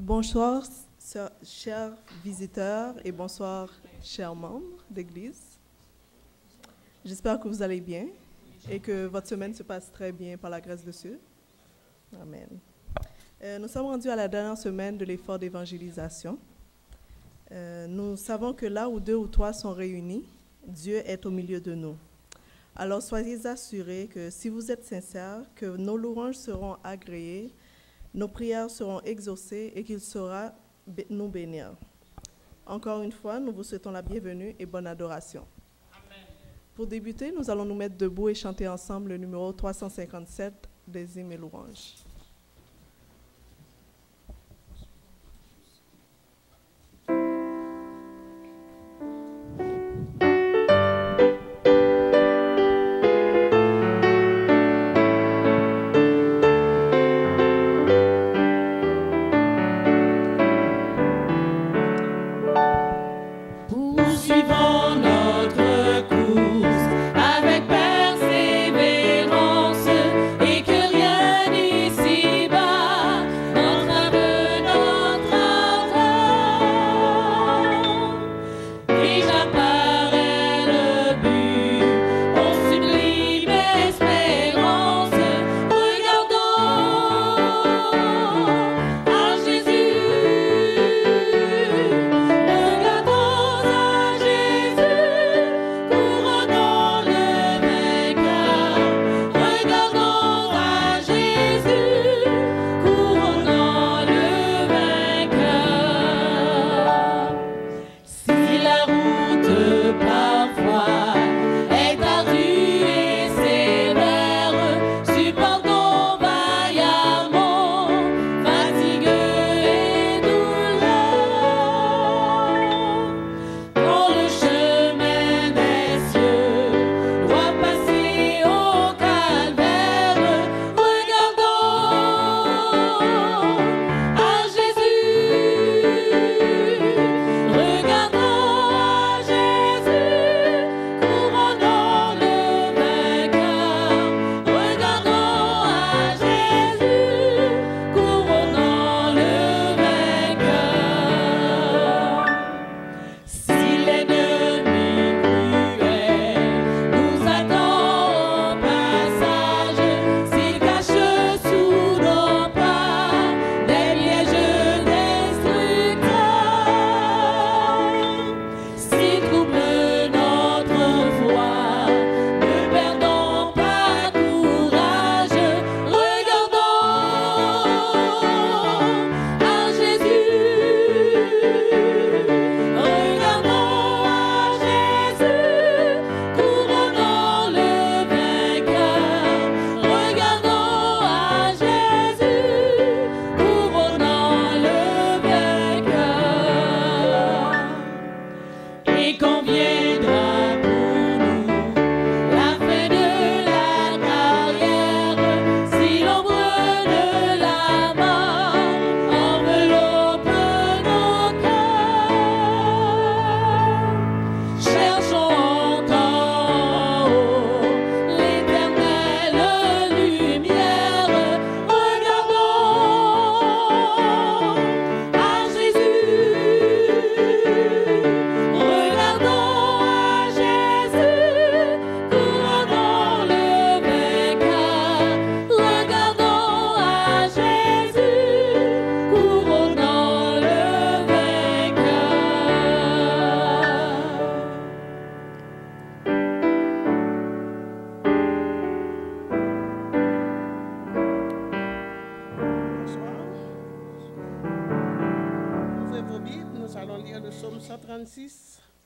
Bonsoir, chers visiteurs et bonsoir, chers membres d'Église. J'espère que vous allez bien et que votre semaine se passe très bien par la grâce de Dieu. Amen. Nous sommes rendus à la dernière semaine de l'effort d'évangélisation. Nous savons que là où 2 ou 3 sont réunis, Dieu est au milieu de nous. Alors soyez assurés que si vous êtes sincères, que nos louanges seront agréées, nos prières seront exaucées et qu'il saura nous bénir. Encore une fois, nous vous souhaitons la bienvenue et bonne adoration. Amen. Pour débuter, nous allons nous mettre debout et chanter ensemble le numéro 357 des hymnes et louanges.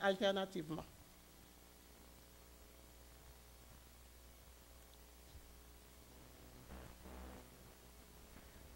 Alternativement.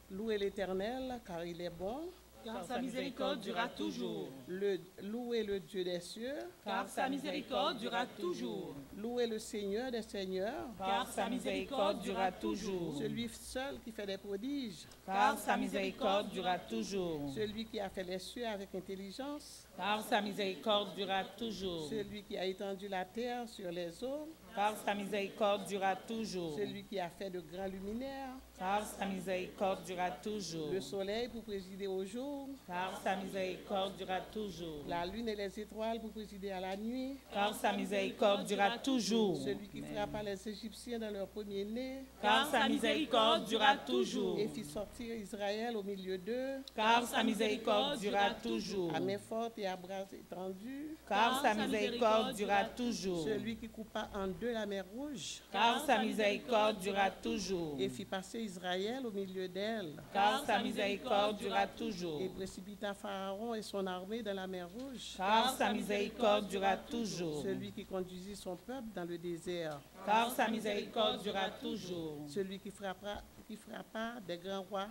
Louez l'Éternel, car il est bon, car sa miséricorde durera toujours. Louez le Dieu des cieux, car sa miséricorde durera toujours. Louez le Seigneur des seigneurs, car sa miséricorde durera toujours. Celui seul qui fait des prodiges, car sa miséricorde durera toujours. Celui qui a fait les cieux avec intelligence, car sa miséricorde durera toujours. Celui qui a étendu la terre sur les eaux, car sa miséricorde durera toujours. Celui qui a fait de grands luminaires, Car sa miséricorde durera toujours. le soleil pour présider au jour, Car sa miséricorde durera toujours. la lune et les étoiles pour présider à la nuit, Car sa miséricorde durera toujours. celui qui frappa les Égyptiens dans leur premier-né Car sa miséricorde durera toujours. et fit sortir Israël au milieu d'eux, Car sa miséricorde durera toujours. à main forte et à bras étendus, Car sa miséricorde durera toujours. celui qui coupa en deux la mer Rouge Car sa miséricorde durera toujours. et fit passer Israël au milieu d'elle, Car sa miséricorde durera toujours. et précipita Pharaon et son armée dans la mer Rouge, Car sa miséricorde durera toujours. celui qui conduisit son peuple dans le désert, Car sa miséricorde durera toujours. celui qui frappa des grands rois,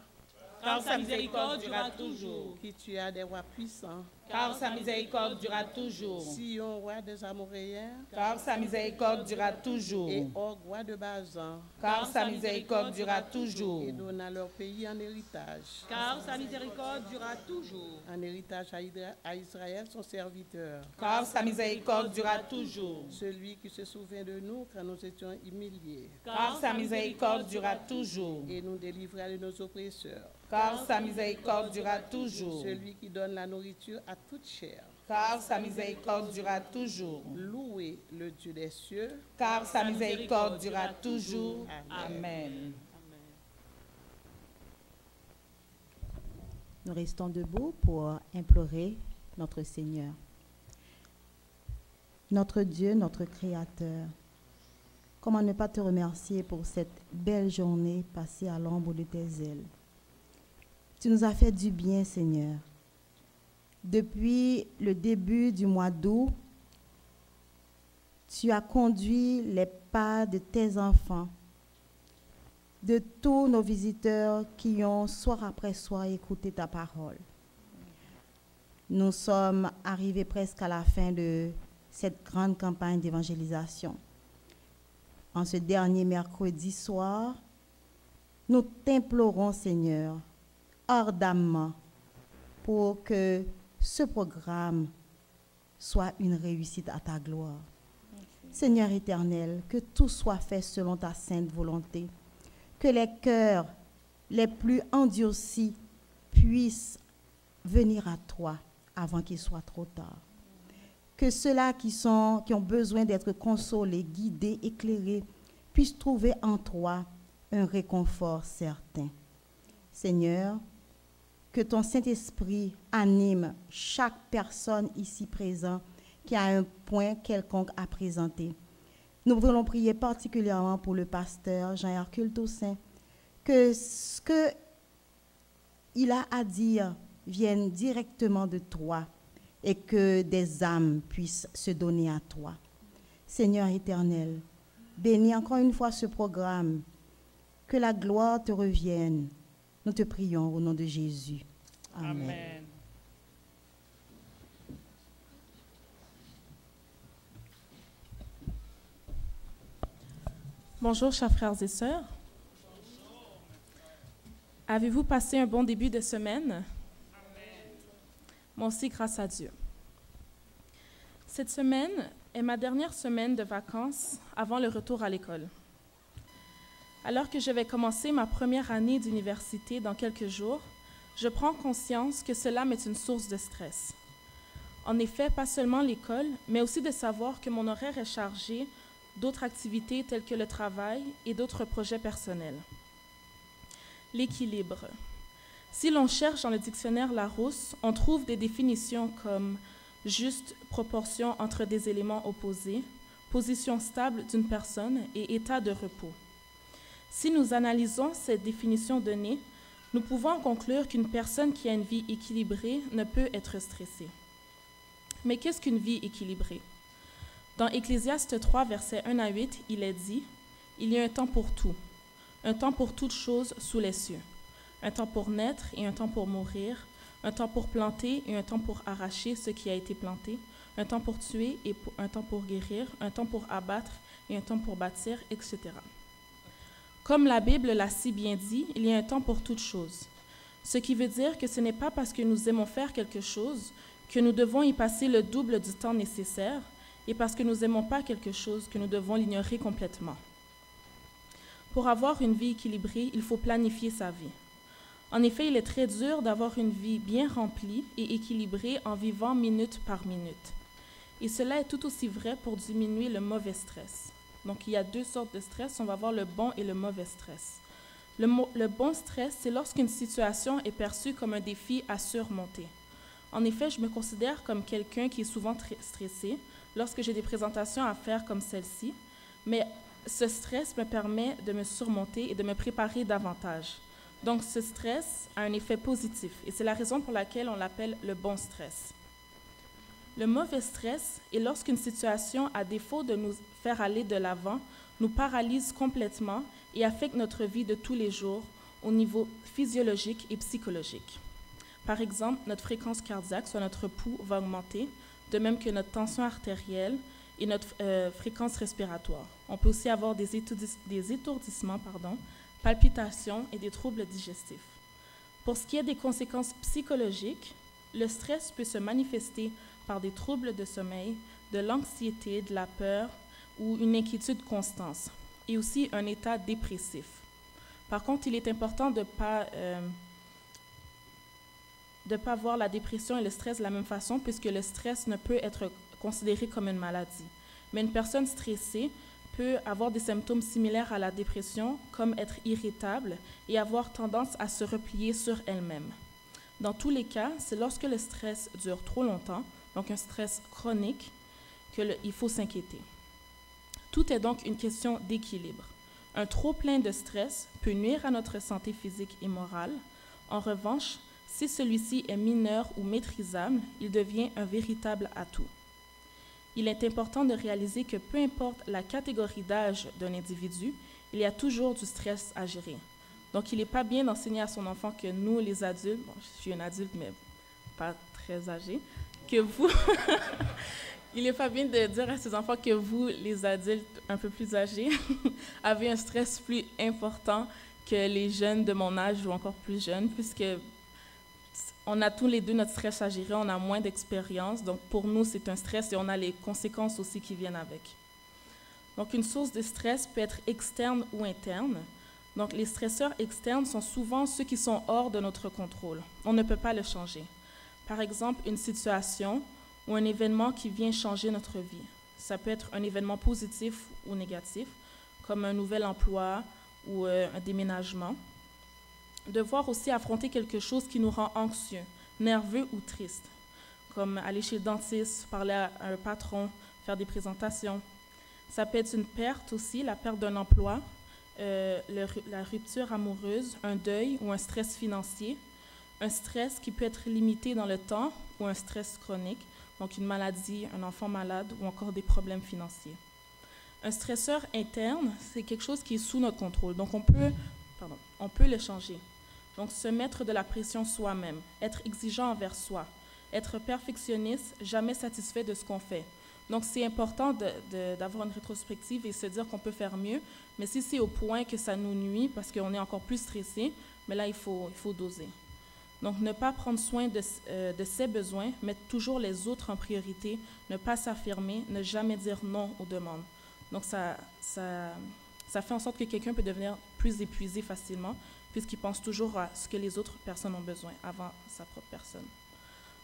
Car sa miséricorde durera toujours. qui tua des rois puissants, Car sa miséricorde durera toujours. Sion, roi des Amoréens, Car sa miséricorde durera toujours. et Og, roi de Bazan, Car sa miséricorde durera toujours. et donna leur pays en héritage. Car sa miséricorde durera toujours. En héritage à Israël, son serviteur, Car sa miséricorde durera toujours. celui qui se souvient de nous quand nous étions humiliés, Car sa miséricorde durera toujours. et nous délivra de nos oppresseurs, Car sa miséricorde durera toujours. celui qui donne la nourriture à toute chair. Car sa miséricorde durera toujours. Louez le Dieu des cieux. Car sa miséricorde durera toujours. Amen. Nous restons debout pour implorer notre Seigneur. Notre Dieu, notre Créateur, comment ne pas te remercier pour cette belle journée passée à l'ombre de tes ailes. Tu nous as fait du bien, Seigneur. Depuis le début du mois d'août, tu as conduit les pas de tes enfants, de tous nos visiteurs qui ont soir après soir écouté ta parole. Nous sommes arrivés presque à la fin de cette grande campagne d'évangélisation. En ce dernier mercredi soir, nous t'implorons, Seigneur, ardemment, pour que ce programme soit une réussite à ta gloire. Seigneur éternel, que tout soit fait selon ta sainte volonté, que les cœurs les plus endurcis puissent venir à toi avant qu'il soit trop tard. Que ceux-là qui ont besoin d'être consolés, guidés, éclairés, puissent trouver en toi un réconfort certain. Seigneur, que ton Saint-Esprit anime chaque personne ici présente qui a un point quelconque à présenter. Nous voulons prier particulièrement pour le pasteur Jean-Hercule Toussaint, que ce qu'il a à dire vienne directement de toi et que des âmes puissent se donner à toi. Seigneur éternel, bénis encore une fois ce programme, que la gloire te revienne. Nous te prions au nom de Jésus. Amen. Amen. Bonjour, chers frères et sœurs. Avez-vous passé un bon début de semaine? Moi aussi, grâce à Dieu. Cette semaine est ma dernière semaine de vacances avant le retour à l'école. Alors que je vais commencer ma première année d'université dans quelques jours, je prends conscience que cela m'est une source de stress. En effet, pas seulement l'école, mais aussi de savoir que mon horaire est chargé d'autres activités telles que le travail et d'autres projets personnels. L'équilibre. Si l'on cherche dans le dictionnaire Larousse, on trouve des définitions comme juste proportion entre des éléments opposés, position stable d'une personne et état de repos. Si nous analysons ces définitions données, nous pouvons conclure qu'une personne qui a une vie équilibrée ne peut être stressée. Mais qu'est-ce qu'une vie équilibrée? Dans Ecclésiaste 3, versets 1 à 8, il est dit « Il y a un temps pour tout, un temps pour toutes choses sous les cieux, un temps pour naître et un temps pour mourir, un temps pour planter et un temps pour arracher ce qui a été planté, un temps pour tuer et un temps pour guérir, un temps pour abattre et un temps pour bâtir, etc. » Comme la Bible l'a si bien dit, il y a un temps pour toutes choses. Ce qui veut dire que ce n'est pas parce que nous aimons faire quelque chose que nous devons y passer le double du temps nécessaire, et parce que nous n'aimons pas quelque chose que nous devons l'ignorer complètement. Pour avoir une vie équilibrée, il faut planifier sa vie. En effet, il est très dur d'avoir une vie bien remplie et équilibrée en vivant minute par minute. Et cela est tout aussi vrai pour diminuer le mauvais stress. Donc, il y a 2 sortes de stress. On va voir le bon et le mauvais stress. Le bon stress, c'est lorsqu'une situation est perçue comme un défi à surmonter. En effet, je me considère comme quelqu'un qui est souvent stressé lorsque j'ai des présentations à faire comme celle-ci, mais ce stress me permet de me surmonter et de me préparer davantage. Donc, ce stress a un effet positif et c'est la raison pour laquelle on l'appelle le bon stress. Le mauvais stress est lorsqu'une situation, à défaut de nous faire aller de l'avant, nous paralyse complètement et affecte notre vie de tous les jours au niveau physiologique et psychologique. Par exemple, notre fréquence cardiaque, soit notre pouls, va augmenter, de même que notre tension artérielle et notre fréquence respiratoire. On peut aussi avoir des étourdissements, palpitations et des troubles digestifs. Pour ce qui est des conséquences psychologiques, le stress peut se manifester par des troubles de sommeil, de l'anxiété, de la peur ou une inquiétude constante, et aussi un état dépressif. Par contre, il est important de ne pas voir la dépression et le stress de la même façon, puisque le stress ne peut être considéré comme une maladie. Mais une personne stressée peut avoir des symptômes similaires à la dépression, comme être irritable et avoir tendance à se replier sur elle-même. Dans tous les cas, c'est lorsque le stress dure trop longtemps, donc un stress chronique, qu'il faut s'inquiéter. Tout est donc une question d'équilibre. Un trop plein de stress peut nuire à notre santé physique et morale. En revanche, si celui-ci est mineur ou maîtrisable, il devient un véritable atout. Il est important de réaliser que peu importe la catégorie d'âge d'un individu, il y a toujours du stress à gérer. Donc, il n'est pas bien d'enseigner à son enfant que nous, les adultes, bon, je suis une adulte, mais pas très âgée, que vous, il n'est pas bien de dire à ses enfants que vous, les adultes un peu plus âgés, avez un stress plus important que les jeunes de mon âge ou encore plus jeunes, puisque on a tous les deux notre stress à gérer, on a moins d'expérience, donc pour nous, c'est un stress et on a les conséquences aussi qui viennent avec. Donc, une source de stress peut être externe ou interne. Donc, les stresseurs externes sont souvent ceux qui sont hors de notre contrôle. On ne peut pas le changer. Par exemple, une situation ou un événement qui vient changer notre vie. Ça peut être un événement positif ou négatif, comme un nouvel emploi ou un déménagement. Devoir aussi affronter quelque chose qui nous rend anxieux, nerveux ou triste, comme aller chez le dentiste, parler à un patron, faire des présentations. Ça peut être une perte aussi, la perte d'un emploi, la rupture amoureuse, un deuil ou un stress financier, un stress qui peut être limité dans le temps ou un stress chronique, donc une maladie, un enfant malade ou encore des problèmes financiers. Un stresseur interne, c'est quelque chose qui est sous notre contrôle, donc on peut le changer. Donc, se mettre de la pression soi-même, être exigeant envers soi, être perfectionniste, jamais satisfait de ce qu'on fait. Donc, c'est important d'avoir une rétrospective et se dire qu'on peut faire mieux, mais si c'est au point que ça nous nuit parce qu'on est encore plus stressé, mais là, il faut doser. Donc, ne pas prendre soin de ses besoins, mettre toujours les autres en priorité, ne pas s'affirmer, ne jamais dire non aux demandes. Donc, ça fait en sorte que quelqu'un peut devenir plus épuisé facilement, puisqu'il pense toujours à ce que les autres personnes ont besoin avant sa propre personne.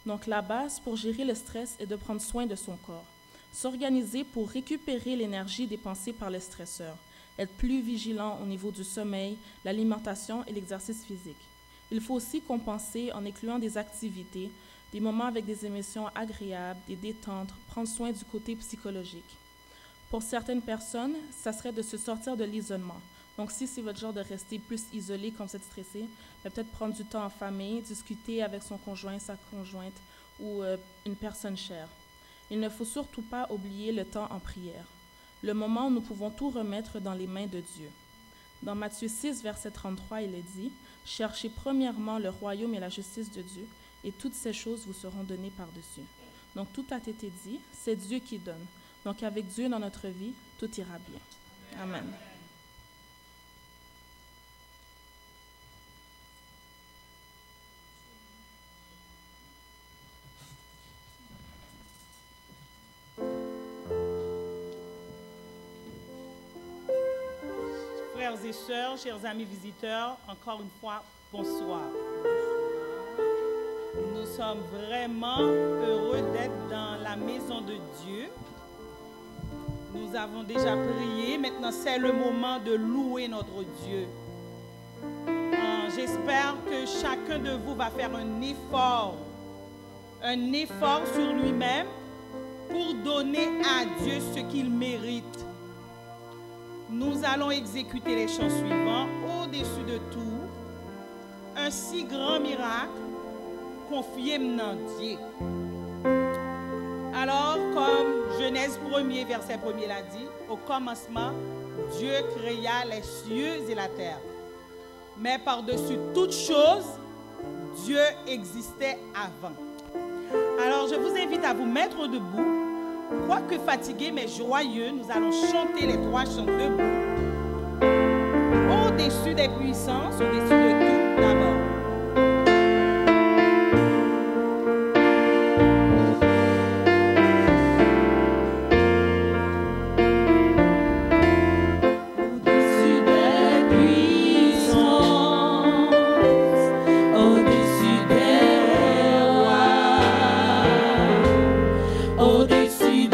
Donc, la base pour gérer le stress est de prendre soin de son corps. S'organiser pour récupérer l'énergie dépensée par le stresseur. Être plus vigilant au niveau du sommeil, l'alimentation et l'exercice physique. Il faut aussi compenser en incluant des activités, des moments avec des émotions agréables, des détentes, prendre soin du côté psychologique. Pour certaines personnes, ça serait de se sortir de l'isolement. Donc, si c'est votre genre de rester plus isolé quand vous êtes stressé, peut-être prendre du temps en famille, discuter avec son conjoint, sa conjointe ou une personne chère. Il ne faut surtout pas oublier le temps en prière, le moment où nous pouvons tout remettre dans les mains de Dieu. Dans Matthieu 6, verset 33, il est dit « Cherchez premièrement le royaume et la justice de Dieu, et toutes ces choses vous seront données par-dessus. » Donc, tout a été dit, c'est Dieu qui donne. Donc, avec Dieu dans notre vie, tout ira bien. Amen. frères et sœurs, chers amis visiteurs, encore une fois, bonsoir. Nous sommes vraiment heureux d'être dans la maison de Dieu. Nous avons déjà prié, maintenant c'est le moment de louer notre Dieu. J'espère que chacun de vous va faire un effort sur lui-même pour donner à Dieu ce qu'il mérite. Nous allons exécuter les chants suivants. Au-dessus de tout, un si grand miracle, confiez-moi Dieu. Alors, comme Genèse 1er, verset 1er l'a dit, au commencement, Dieu créa les cieux et la terre. Mais par-dessus toute chose, Dieu existait avant. Alors, je vous invite à vous mettre debout. Quoique fatigués mais joyeux, nous allons chanter les 3 chants debout. Au-dessus des puissances, au-dessus de tout d'abord. Au-dessus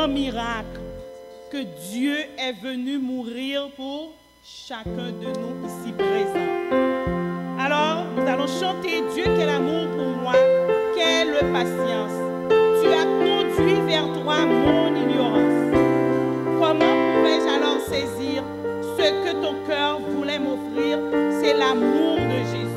grand miracle que Dieu est venu mourir pour chacun de nous ici présents. Alors, nous allons chanter Dieu quel amour pour moi, quelle patience. Tu as conduit vers toi mon ignorance. Comment pouvais-je alors saisir ce que ton cœur voulait m'offrir? C'est l'amour de Jésus.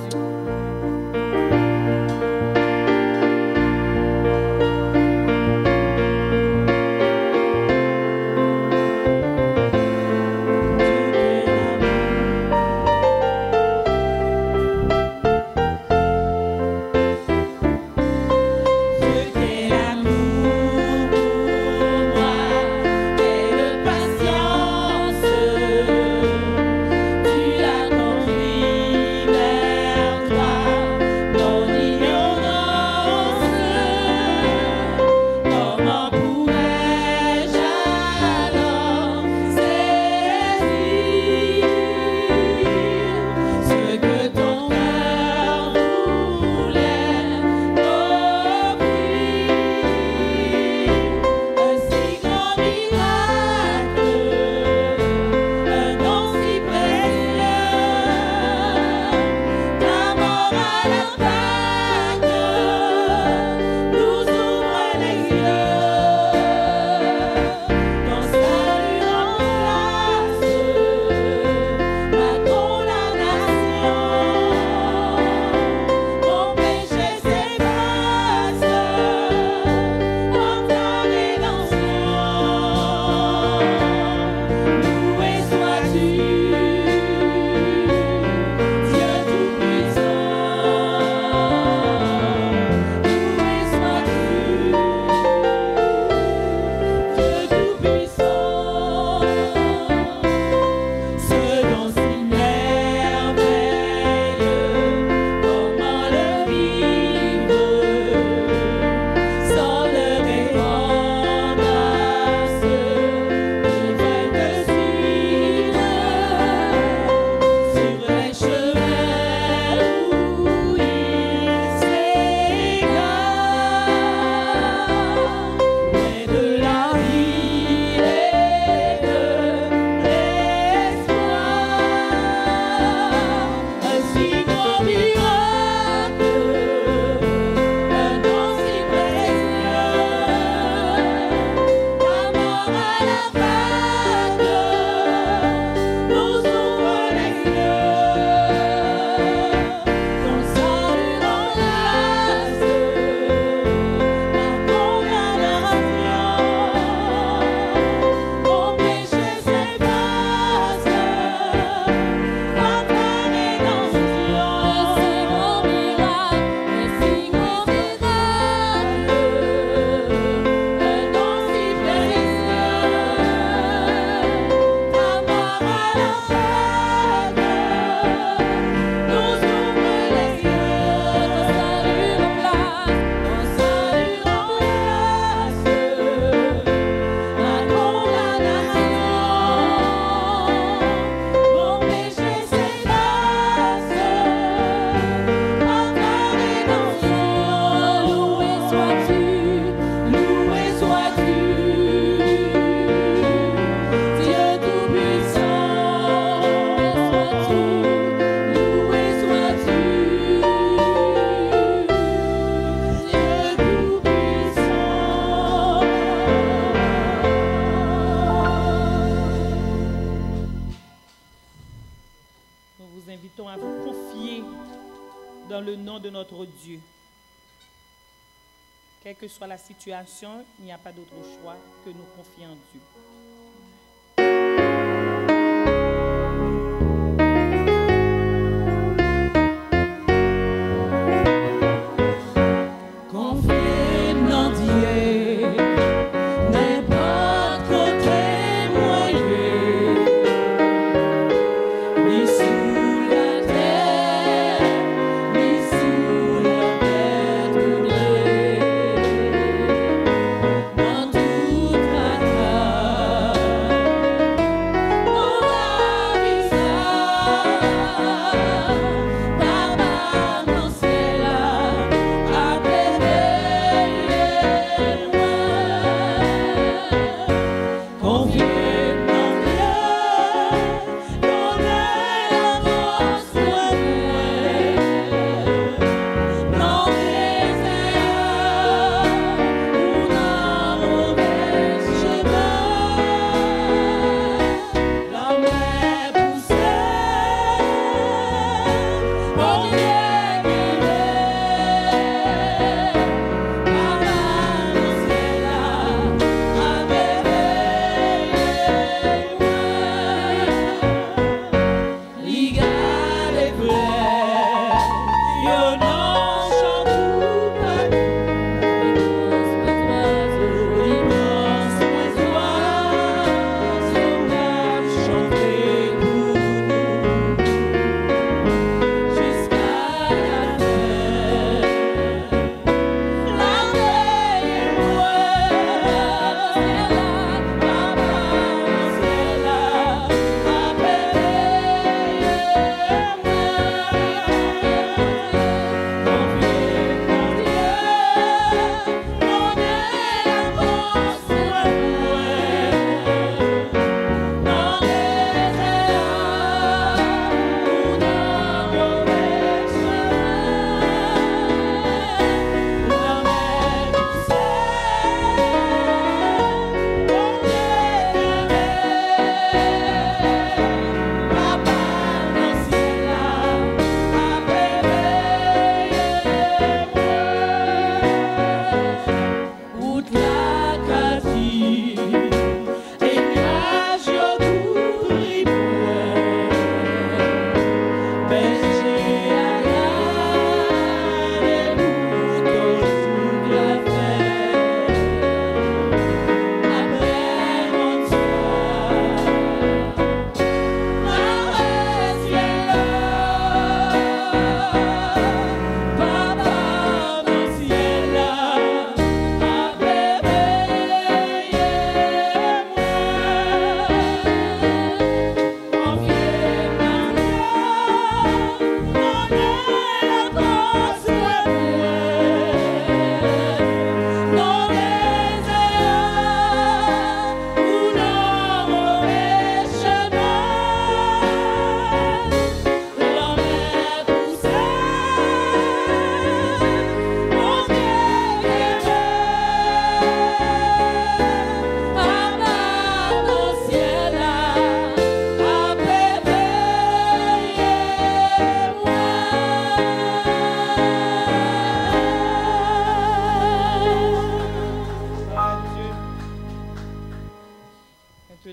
Dieu. Quelle que soit la situation, il n'y a pas d'autre choix que nous confier en Dieu. Dans toute la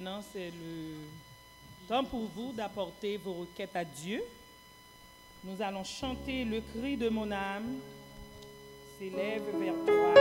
maintenant, c'est le temps pour vous d'apporter vos requêtes à Dieu. Nous allons chanter le cri de mon âme s'élève vers toi.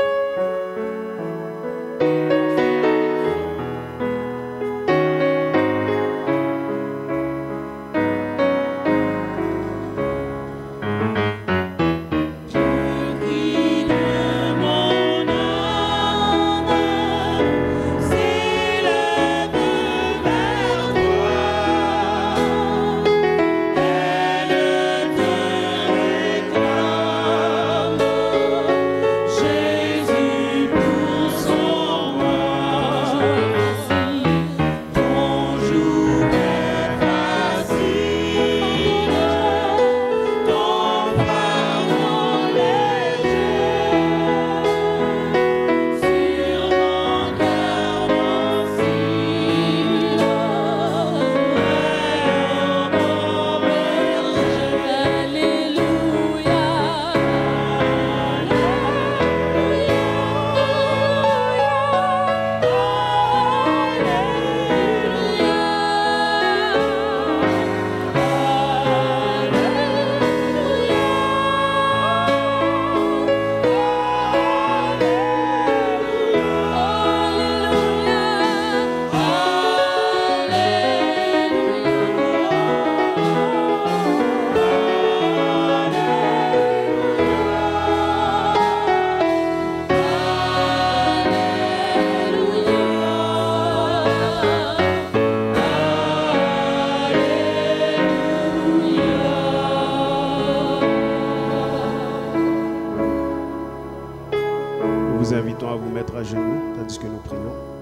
Nous invitons à vous mettre à genoux tandis que nous prions.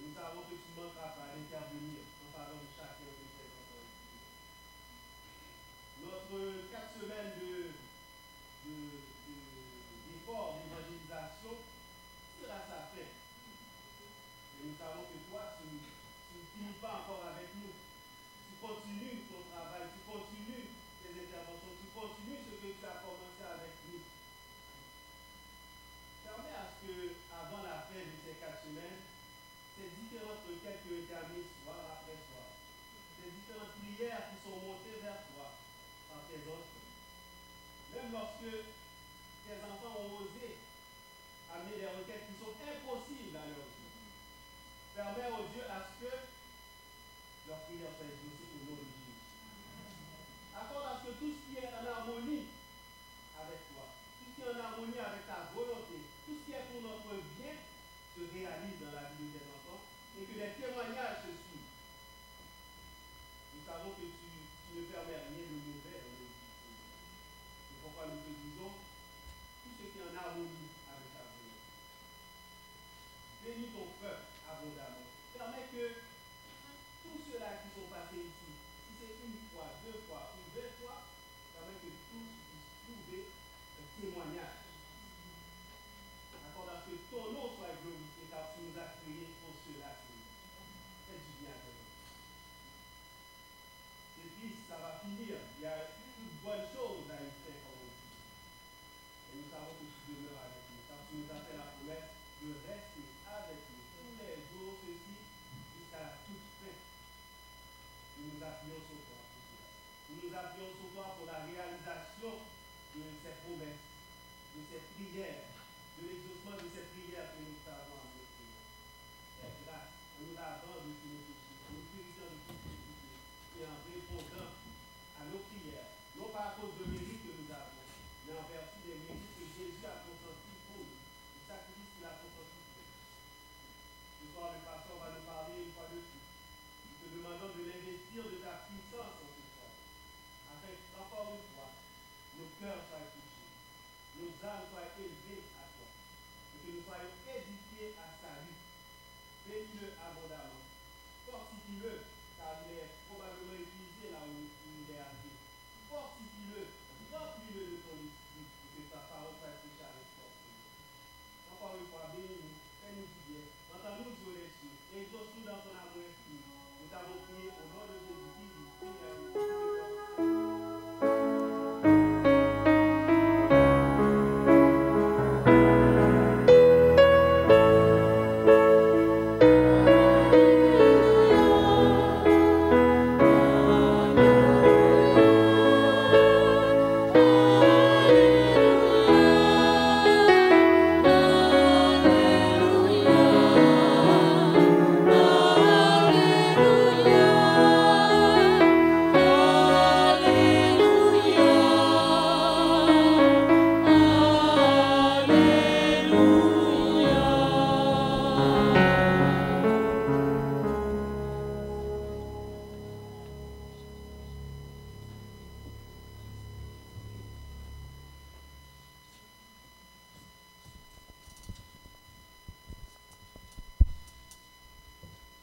Nous savons que tu m'as finis pas encore avec nous. Tu continues ton travail, tu continues tes interventions, tu continues ce que tu as commencé avec nous. Permets à ce que, avant la fin de ces 4 semaines, ces différentes requêtes qui ont été amenées soir après soir, ces différentes prières qui sont montées vers toi par tes enfants, même lorsque tes enfants ont osé amener des requêtes qui sont impossibles à leur vie, permets au Dieu à ce que leurs prières soient exaucées au nom de Jésus. Accorde à ce que tout ce qui est en harmonie avec toi, tout ce qui est en harmonie avec ta volonté, tout ce qui est pour notre bien se réalise dans la vie de tes enfants et que les témoignages se suivent. Nous savons que tu ne permets rien de mauvais dans nos vies. C'est pourquoi nous te disons tout ce qui est en harmonie avec ta volonté. Bénis ton peuple abondamment. Permets que tous ceux-là qui sont passés ici, si c'est une fois, 2 fois ou 2 fois, permets que tous puissent trouver un témoignage. Accorde à ce que ton nom soit glorifié car tu nous as créés pour cela, Seigneur. Fais du bien à nous. C'est triste, ça va finir. Il y a toute bonne chose à y faire, comme on dit. Et nous savons que tu demeures avec nous, car tu nous as fait la promesse de rester avec nous tous les jours, ceci, jusqu'à la toute fin. Nous nous appuyons sur toi pour cela. Nous nous appuyons sur toi pour la réalisation de ces promesses, de ces prières, de l'exaucement de ces prières que nous savons en notre Seigneur. Et grâce, en nous lavant de tous nos péchés, en nous purifiant de toute iniquité, et en répondant à nos prières, non pas à cause de mérites que nous avons, mais en vertu des mérites que Jésus a consentis pour nous, du sacrifice qu'il a consenti pour nous. Ce soir, le pasteur va nous parler une fois de plus. Nous te demandons de l'investir de ta puissance en ce soir, afin qu'encore une fois, nos cœurs soient touchés, nos âmes soient élevées à toi, et que nous soyons édifiés à salut. Bénis-le abondamment, fortifie-le, car il est probablement épuisé là où il est arrivé. Fortifie-le, remplis-le de ton esprit, pour que ta parole soit prêchée avec force. Encore une fois, bénis-nous, fais-nous du bien, entends-nous sur les cieux, et exauce-nous dans ton amour esprit. Nous t'avons prié au nom de Jésus qui dit,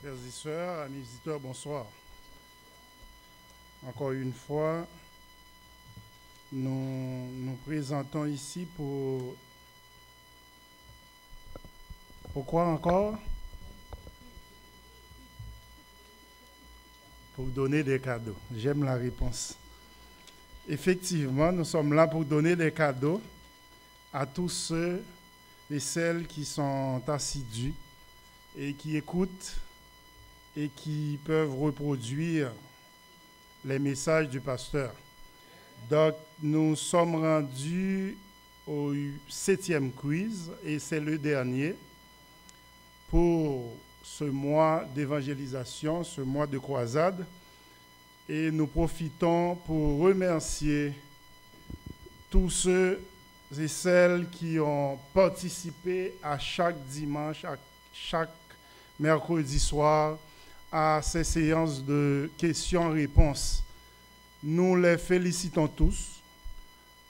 Frères et sœurs, amis visiteurs, bonsoir. Encore une fois, nous nous présentons ici pour... Pourquoi encore? Pour donner des cadeaux. J'aime la réponse. Effectivement, nous sommes là pour donner des cadeaux à tous ceux et celles qui sont assidus et qui écoutent et qui peuvent reproduire les messages du pasteur. Donc, nous sommes rendus au 7e quiz et c'est le dernier pour ce mois d'évangélisation, ce mois de croisade. Et nous profitons pour remercier tous ceux et celles qui ont participé à chaque dimanche, à chaque mercredi soir, à ces séances de questions-réponses. Nous les félicitons tous.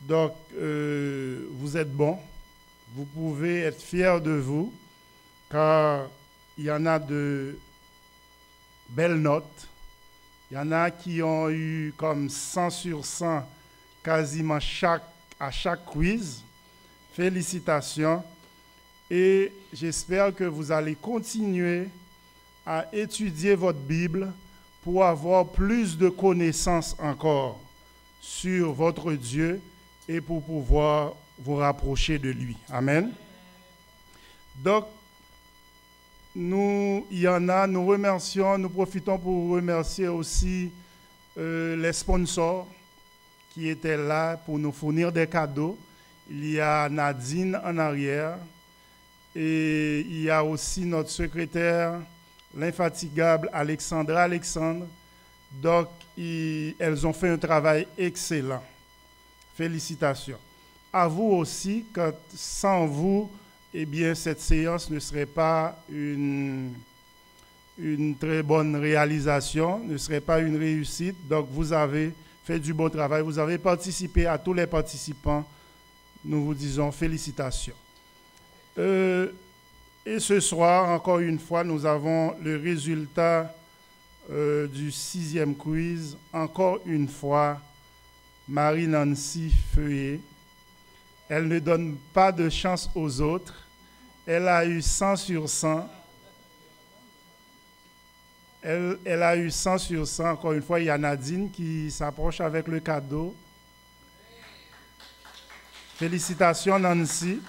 Donc, vous êtes bons. Vous pouvez être fiers de vous, car il y en a de belles notes. Il y en a qui ont eu comme 100 sur 100 quasiment à chaque quiz. Félicitations. Et j'espère que vous allez continuer à étudier votre Bible pour avoir plus de connaissances encore sur votre Dieu et pour pouvoir vous rapprocher de lui. Amen. Donc, nous remercions, nous profitons pour remercier aussi les sponsors qui étaient là pour nous fournir des cadeaux. Il y a Nadine en arrière et il y a aussi notre secrétaire, l'infatigable Alexandra Alexandre. Donc, elles ont fait un travail excellent. Félicitations. À vous aussi, sans vous, eh bien, cette séance ne serait pas une très bonne réalisation, ne serait pas une réussite. Donc, vous avez fait du bon travail. Vous avez participé. À tous les participants, nous vous disons félicitations. Et ce soir, encore une fois, nous avons le résultat du 6e quiz. Encore une fois, Marie-Nancy Feuillet. Elle ne donne pas de chance aux autres. Elle a eu 100 sur 100. Elle a eu 100 sur 100. Encore une fois, il y a Nadine qui s'approche avec le cadeau. Félicitations, Nancy.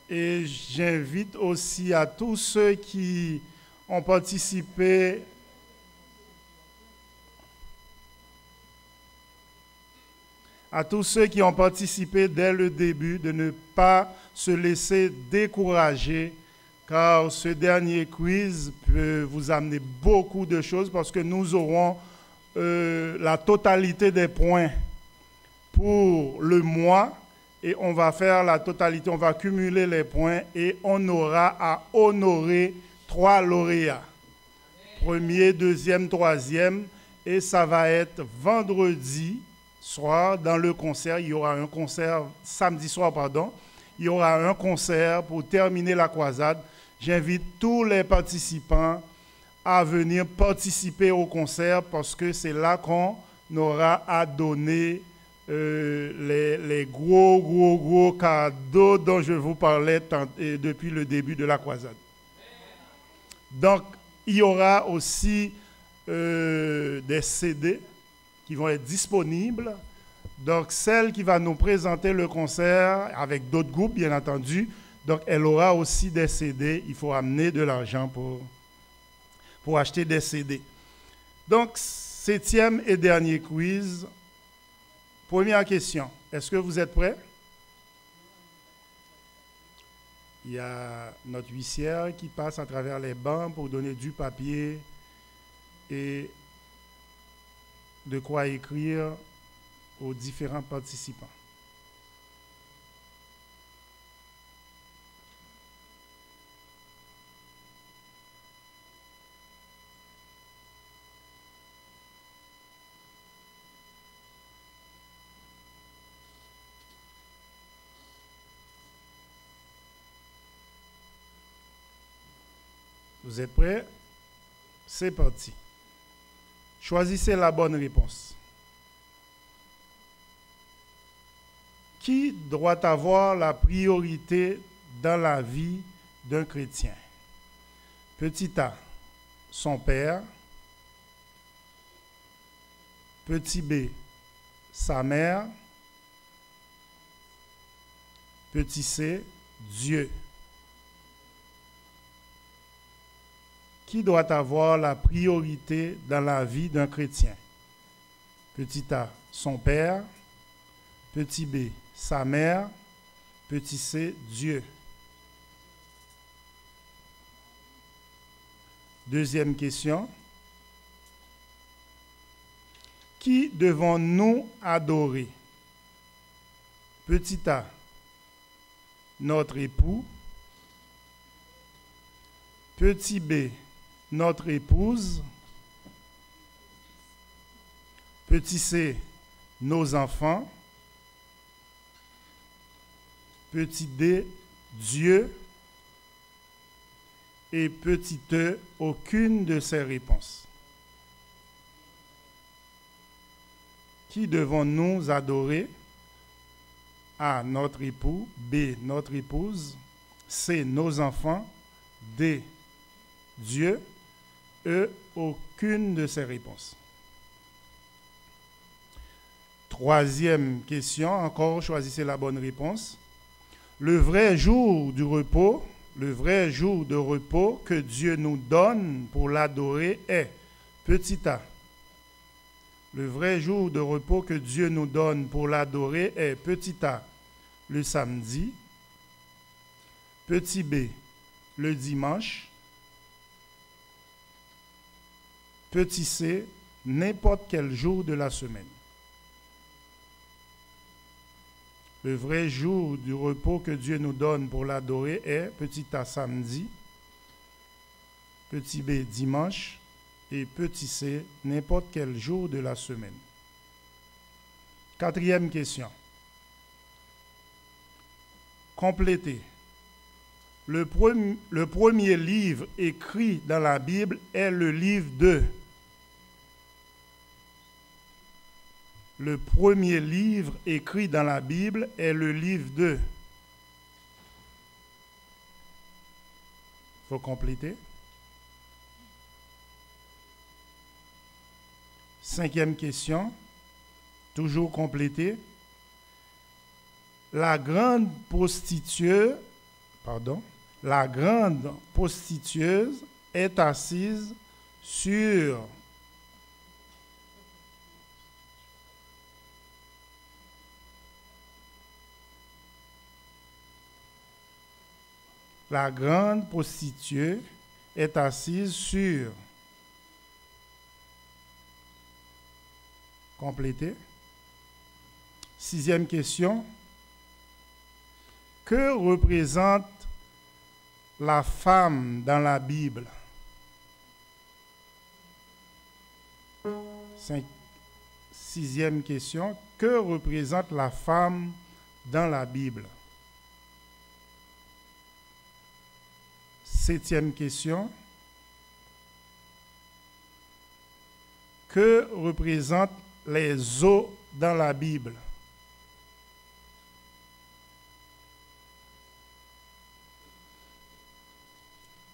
Et j'invite aussi à tous ceux qui ont participé dès le début de ne pas se laisser décourager, car ce dernier quiz peut vous amener beaucoup de choses parce que nous aurons la totalité des points pour le mois. Et on va faire la totalité, on va cumuler les points et on aura à honorer 3 lauréats. Premier, deuxième, troisième. Et ça va être vendredi soir dans le concert. Il y aura un concert, samedi soir, pardon. Il y aura un concert pour terminer la croisade. J'invite tous les participants à venir participer au concert parce que c'est là qu'on aura à donner les gros cadeaux dont je vous parlais depuis le début de la croisade. Donc, il y aura aussi des CD qui vont être disponibles. Donc, celle qui va nous présenter le concert, avec d'autres groupes, bien entendu, donc elle aura aussi des CD. Il faut amener de l'argent pour acheter des CD. Donc, 7e et dernier quiz. Première question, est-ce que vous êtes prêts? Il y a notre huissière qui passe à travers les bancs pour donner du papier et de quoi écrire aux différents participants. Vous êtes prêts? C'est parti. Choisissez la bonne réponse. Qui doit avoir la priorité dans la vie d'un chrétien? Petit a, son père. Petit b, sa mère. Petit c, Dieu. Qui doit avoir la priorité dans la vie d'un chrétien? Petit a, son père. Petit b, sa mère. Petit c, Dieu. Deuxième question. Qui devons-nous adorer? Petit a, notre époux. Petit b, notre épouse. Petit c, nos enfants. Petit d, Dieu. Et petit e, aucune de ces réponses. Qui devons-nous adorer? A. Notre époux. B. Notre épouse. C. Nos enfants. D. Dieu. E. Aucune de ces réponses. Troisième question, encore choisissez la bonne réponse. Le vrai jour du repos, le vrai jour de repos que Dieu nous donne pour l'adorer est, petit a. Le vrai jour de repos que Dieu nous donne pour l'adorer est, petit a, le samedi. Petit b, le dimanche. Petit c, n'importe quel jour de la semaine. Le vrai jour du repos que Dieu nous donne pour l'adorer est, petit a, samedi, petit b, dimanche, et petit c, n'importe quel jour de la semaine. Quatrième question. Complétez. Le premier livre écrit dans la Bible est le livre de. Le premier livre écrit dans la Bible est le livre de. Il faut compléter. Cinquième question, toujours compléter. La grande prostitueuse est assise sur La grande prostituée est assise sur. Complétez. Sixième question. Que représente la femme dans la Bible? Sixième question. Que représente la femme dans la Bible? Septième question. Que représentent les eaux dans la Bible?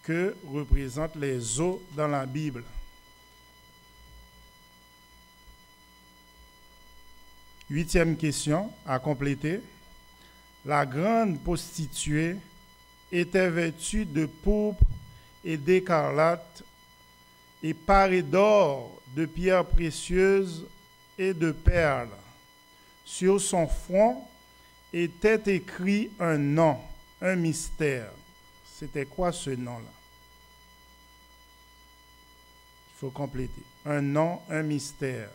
Que représentent les eaux dans la Bible? Huitième question à compléter. La grande prostituée était vêtue de pourpre et d'écarlate et parée d'or, de pierres précieuses et de perles. Sur son front était écrit un nom, un mystère. C'était quoi ce nom-là? Il faut compléter. Un nom, un mystère.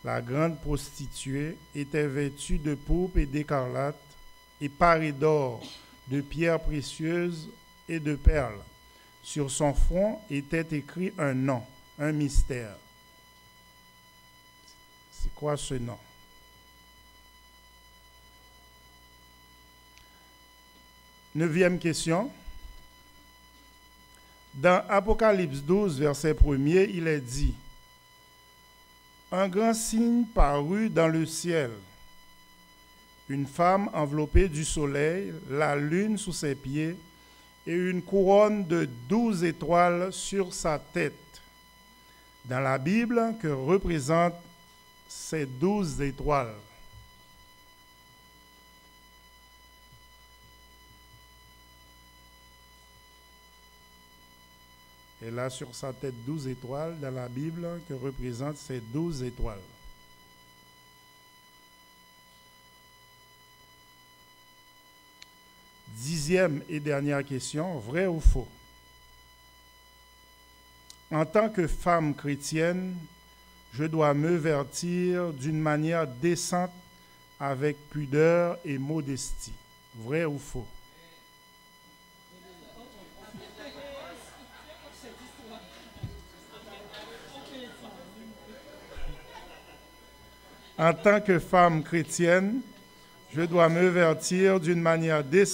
La grande prostituée était vêtue de pourpre et d'écarlate et parée d'or, de pierres précieuses et de perles. Sur son front était écrit un nom, un mystère. C'est quoi ce nom? Neuvième question. Dans Apocalypse 12, verset 1er, il est dit: un grand signe parut dans le ciel. Une femme enveloppée du soleil, la lune sous ses pieds, et une couronne de 12 étoiles sur sa tête. Dans la Bible, que représentent ces 12 étoiles? Elle a sur sa tête 12 étoiles dans la Bible, que représentent ces 12 étoiles. Dixième et dernière question, vrai ou faux? En tant que femme chrétienne, je dois me vêtir d'une manière décente, avec pudeur et modestie. Vrai ou faux? En tant que femme chrétienne, je dois me vêtir d'une manière décente.